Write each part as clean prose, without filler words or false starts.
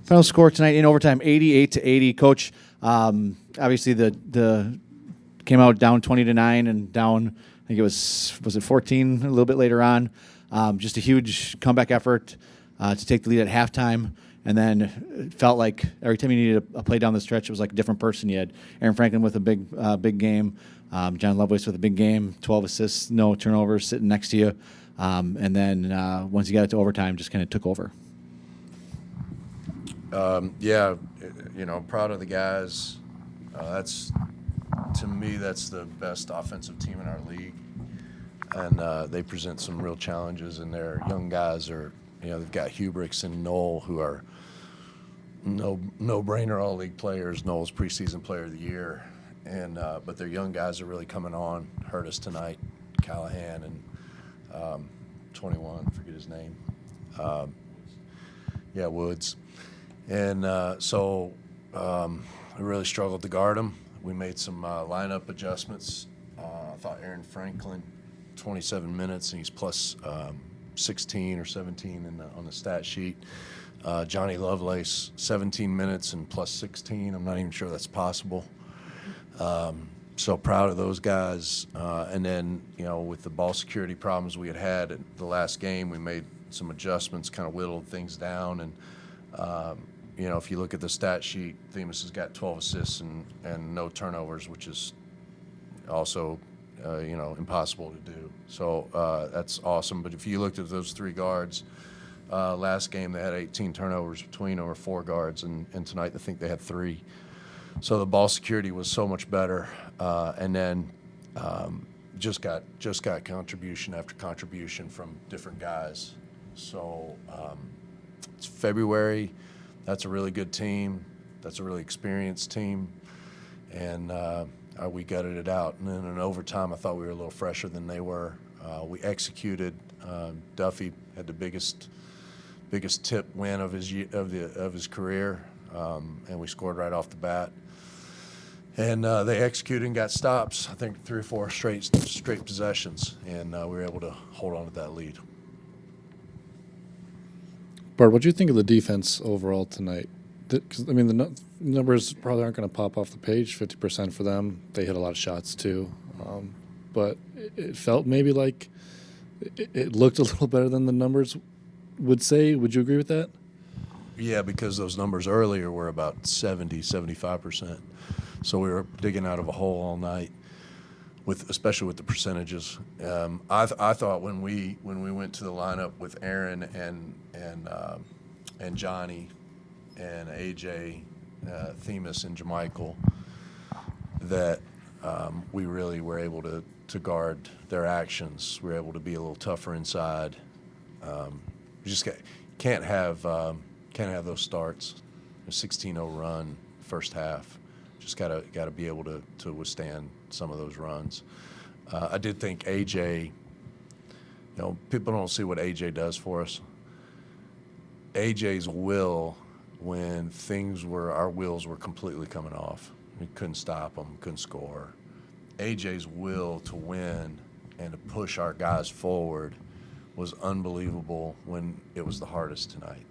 Final score tonight in overtime, 88-80. Coach, obviously the came out down 20-9 and down, I think it was it 14 a little bit later on. Just a huge comeback effort to take the lead at halftime. And then it felt like every time you needed a play down the stretch, it was like a different person. You had Aaron Franklin with a big game, John Lovelace with a big game, 12 assists, no turnovers, sitting next to you. And then once you got it to overtime, just kind of took over. Yeah, proud of the guys. To me, that's the best offensive team in our league. And they present some real challenges, and their young guys are, they've got Hubricks and Knoll, who are no-brainer all-league players. Knoll's preseason player of the year. And but their young guys are really coming on. Hurt us tonight, Callahan and 21, forget his name. Woods. And so we really struggled to guard them. We made some lineup adjustments. I thought Aaron Franklin, 27 minutes, and he's plus 16 or 17 on the stat sheet. Johnny Lovelace, 17 minutes and plus 16. I'm not even sure that's possible. So proud of those guys. And then, with the ball security problems we had at the last game, we made some adjustments, kind of whittled things down. And, if you look at the stat sheet, Themis has got 12 assists and no turnovers, which is also, impossible to do. So that's awesome. But if you looked at those three guards, last game they had 18 turnovers between over four guards, and tonight I think they had 3. So the ball security was so much better, and then just got contribution after contribution from different guys. So it's February. That's a really good team. That's a really experienced team, and we gutted it out. And then in overtime, I thought we were a little fresher than they were. We executed. Duffy had the biggest tip win of his career, and we scored right off the bat. And they executed and got stops. I think 3 or 4 straight possessions, and we were able to hold on to that lead. Bart, what do you think of the defense overall tonight? Because the numbers probably aren't going to pop off the page. 50% for them. They hit a lot of shots too, but it felt maybe like it looked a little better than the numbers would say. Would you agree with that? Yeah, because those numbers earlier were about 75%. So we were digging out of a hole all night, especially with the percentages. I thought when we went to the lineup with Aaron and Johnny and AJ, Themis and Jamichael, that we really were able to guard their actions. We were able to be a little tougher inside. We just can't have those starts. A 16-0 run first half. Just gotta be able to withstand some of those runs. I did think AJ. People don't see what AJ does for us. AJ's will, when our wheels were completely coming off, we couldn't stop them, couldn't score. AJ's will to win and to push our guys forward was unbelievable when it was the hardest tonight.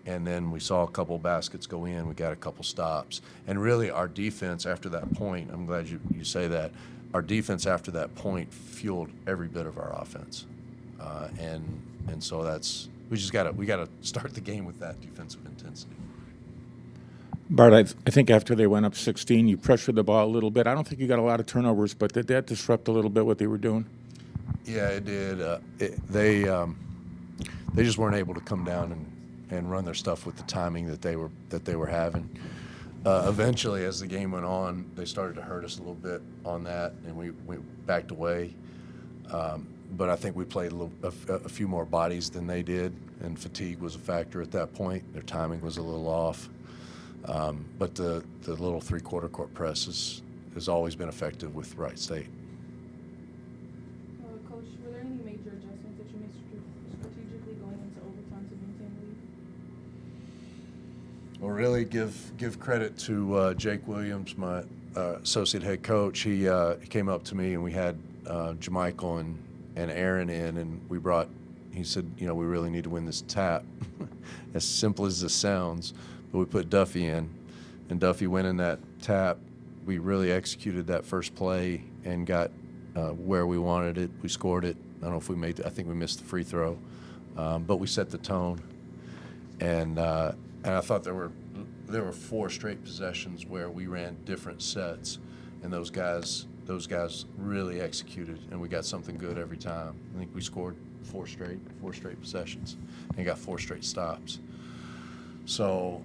And then we saw a couple baskets go in. We got a couple stops. And really our defense after that point, I'm glad you say that, our defense after that point fueled every bit of our offense. And so we got to start the game with that defensive intensity. Bart, I think after they went up 16, you pressured the ball a little bit. I don't think you got a lot of turnovers, but did that disrupt a little bit what they were doing? Yeah, it did. They just weren't able to come down and run their stuff with the timing that they were having. Eventually, as the game went on, they started to hurt us a little bit on that, and we backed away. But I think we played a few more bodies than they did, and fatigue was a factor at that point. Their timing was a little off. But the little three-quarter court press has always been effective with Wright State. Coach, were there any major adjustments that you made strategically going into overtime to maintain the lead? Well, really give credit to Jake Williams, my associate head coach. He came up to me, and we had Jamichael and Aaron in, and we brought He said, we really need to win this tap. As simple as this sounds, but we put Duffy in, and Duffy went in that tap. We really executed that first play and got where we wanted it. We scored it. I don't know if we made. I think we missed the free throw, but we set the tone. And I thought there were 4 straight possessions where we ran different sets, and those guys really executed, and we got something good every time. I think we scored 4 straight possessions, and got 4 straight stops. So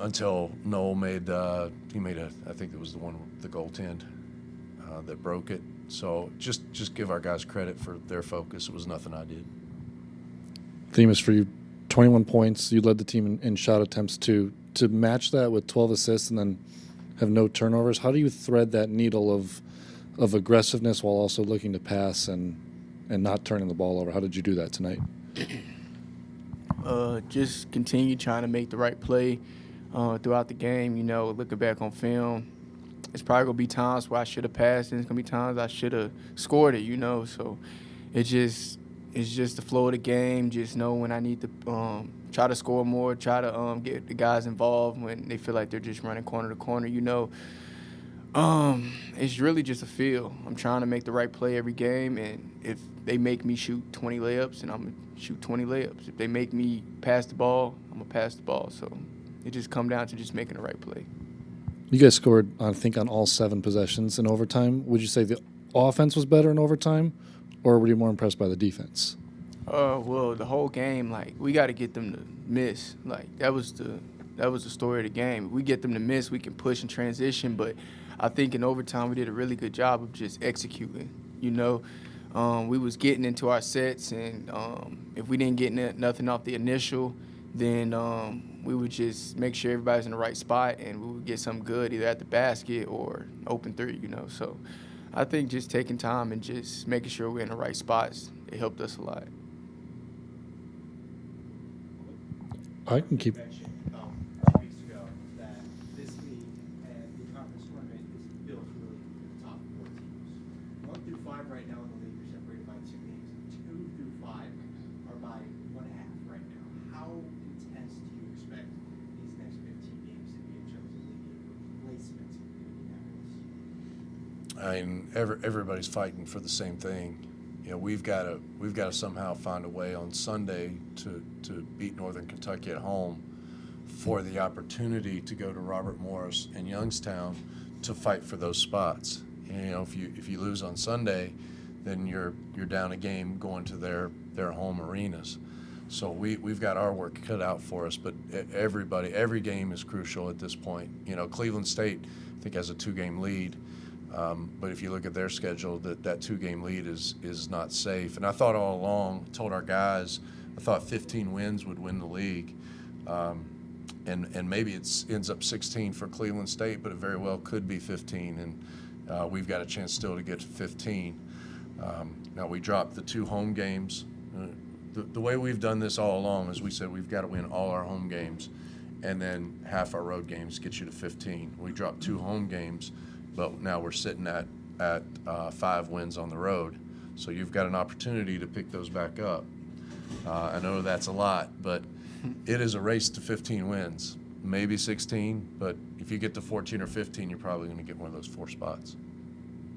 until Noel made I think it was the goaltend that broke it. So just give our guys credit for their focus. It was nothing I did. Themis, for you, 21 points. You led the team in shot attempts too. To match that with 12 assists and then have no turnovers, how do you thread that needle of aggressiveness while also looking to pass and not turning the ball over? How did you do that tonight? Just continue trying to make the right play throughout the game. Looking back on film, it's probably going to be times where I should have passed, and it's going to be times I should have scored it, So it's just the flow of the game. Just know when I need to try to score more, try to get the guys involved when they feel like they're just running corner to corner, It's really just a feel. I'm trying to make the right play every game, and if they make me shoot 20 layups, and I'm going to shoot 20 layups. If they make me pass the ball, I'm going to pass the ball. So it just come down to just making the right play. You guys scored, I think, on all 7 possessions in overtime. Would you say the offense was better in overtime, or were you more impressed by the defense? Well, the whole game, we got to get them to miss. That was the story of the game. If we get them to miss, we can push and transition. But I think in overtime we did a really good job of just executing. We was getting into our sets, and if we didn't get nothing off the initial, then we would just make sure everybody's in the right spot, and we would get something good either at the basket or open 3. So I think just taking time and just making sure we're in the right spots, it helped us a lot. I can keep. Mentioned 2 weeks ago that this league and the conference tournament is built really for the top 4 teams. 1 through 5 right now in the league are separated by 2 games. 2 through 5 are by 1.5 right now. How intense do you expect these next 15 games to be in terms of league replacement in Indianapolis? I mean, everybody's fighting for the same thing. We've got to somehow find a way on Sunday to beat Northern Kentucky at home for the opportunity to go to Robert Morris and Youngstown to fight for those spots. If you lose on Sunday, then you're down a game going to their home arenas. So we've got our work cut out for us. But every game is crucial at this point. Cleveland State, I think, has a 2-game lead. But if you look at their schedule, that 2-game lead is not safe. And I thought all along, told our guys, I thought 15 wins would win the league. And maybe it ends up 16 for Cleveland State, but it very well could be 15. And we've got a chance still to get to 15. Now, we dropped the 2 home games. The way we've done this all along is we said we've got to win all our home games, and then half our road games get you to 15. We dropped 2 home games. But now we're sitting at 5 wins on the road. So you've got an opportunity to pick those back up. I know that's a lot, but it is a race to 15 wins, maybe 16. But if you get to 14 or 15, you're probably going to get one of those 4 spots.